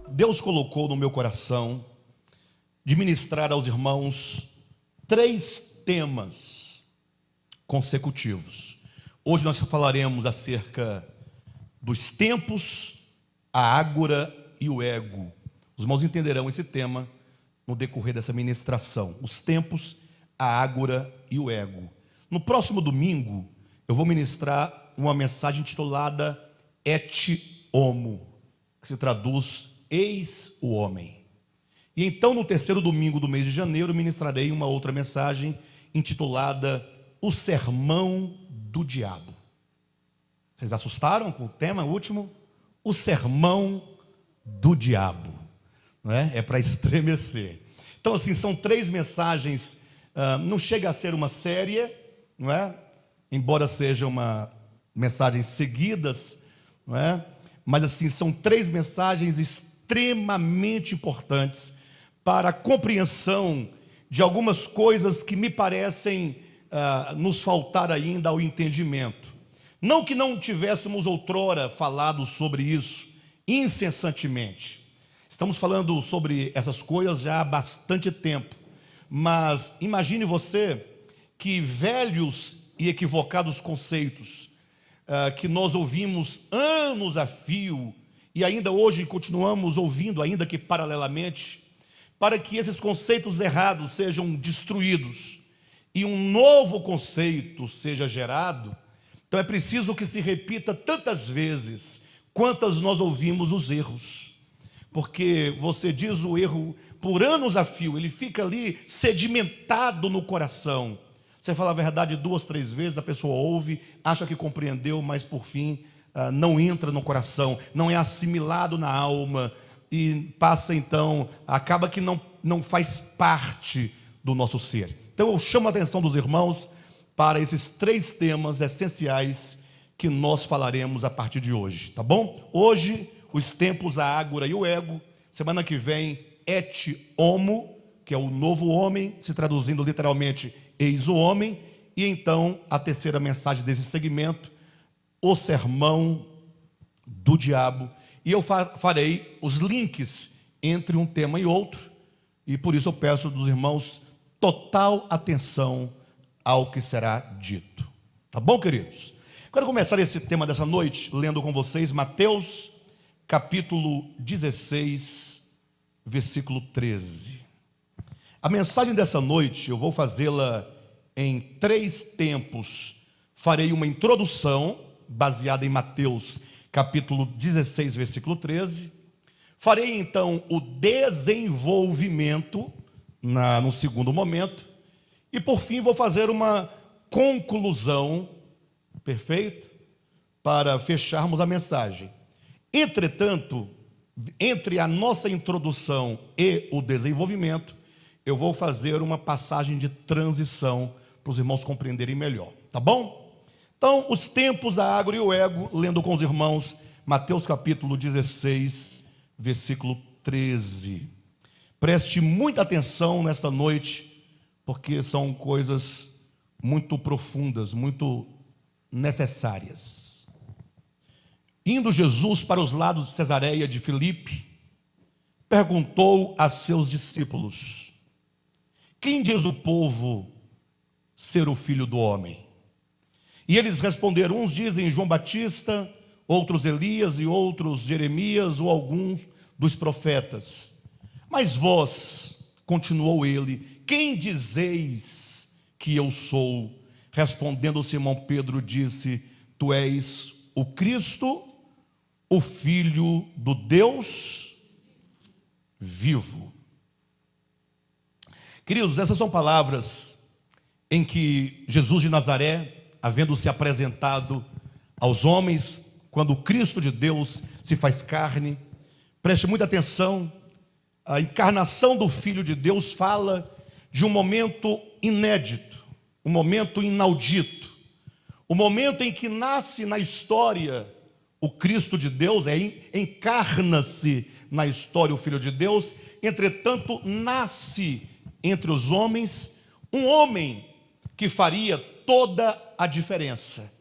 Deus colocou no meu coração de ministrar aos irmãos 3 temas consecutivos. Hoje nós falaremos acerca dos tempos, a ágora e o ego. Os irmãos entenderão esse tema no decorrer dessa ministração. Os tempos, a ágora e o ego. No próximo domingo, eu vou ministrar uma mensagem intitulada Et Homo, que se traduz Eis o Homem. E então, no terceiro domingo do mês de janeiro, ministrarei uma outra mensagem intitulada O Sermão do Diabo. Vocês assustaram com o tema último? O Sermão do Diabo. Não é? É para estremecer. Então, assim, são 3 mensagens, não chega a ser uma série, não é? Embora sejam mensagens seguidas, não é? Mas assim, são 3 mensagens extremamente importantes para a compreensão de algumas coisas que me parecem nos faltar ainda ao entendimento. Não que não tivéssemos outrora falado sobre isso incessantemente. Estamos falando sobre essas coisas já há bastante tempo. Mas imagine você que velhos e equivocados conceitos que nós ouvimos anos a fio e ainda hoje continuamos ouvindo, ainda que paralelamente, para que esses conceitos errados sejam destruídos e um novo conceito seja gerado. Então é preciso que se repita tantas vezes quantas nós ouvimos os erros, porque você diz o erro por anos a fio, ele fica ali sedimentado no coração. Você fala a verdade 2, 3 vezes, a pessoa ouve, acha que compreendeu, mas por fim não entra no coração, não é assimilado na alma e passa então, acaba que não faz parte do nosso ser. Então eu chamo a atenção dos irmãos para esses 3 temas essenciais que nós falaremos a partir de hoje, tá bom? Hoje, os tempos, a ágora e o ego. Semana que vem, Et Homo, que é o novo homem, se traduzindo literalmente, eis o homem. E então, a terceira mensagem desse segmento, o sermão do diabo. E eu farei os links entre um tema e outro, e por isso eu peço dos irmãos total atenção ao que será dito. Tá bom, queridos? Quero começar esse tema dessa noite lendo com vocês Mateus, capítulo 16, versículo 13. A mensagem dessa noite eu vou fazê-la em 3 tempos. Farei uma introdução baseada em Mateus, capítulo 16, versículo 13. Farei então o desenvolvimento no segundo momento. E por fim vou fazer uma conclusão, perfeito? Para fecharmos a mensagem. Entretanto, entre a nossa introdução e o desenvolvimento, eu vou fazer uma passagem de transição para os irmãos compreenderem melhor, tá bom? Então, os tempos, a ágora e o ego, lendo com os irmãos, Mateus capítulo 16, versículo 13. Preste muita atenção nesta noite, porque são coisas muito profundas, muito necessárias. Indo Jesus para os lados de Cesareia de Filipe, perguntou a seus discípulos: quem diz o povo ser o Filho do Homem? E eles responderam: uns dizem João Batista, outros Elias e outros Jeremias ou alguns dos profetas. Mas vós, continuou ele, quem dizeis que eu sou? Respondendo Simão Pedro disse: tu és o Cristo, o Filho do Deus vivo. Queridos, essas são palavras em que Jesus de Nazaré, havendo se apresentado aos homens, quando o Cristo de Deus se faz carne, preste muita atenção, a encarnação do Filho de Deus fala de um momento inédito, um momento inaudito, o momento em que nasce na história o Cristo de Deus, encarna-se na história o Filho de Deus. Entretanto, nasce entre os homens um homem que faria toda a diferença.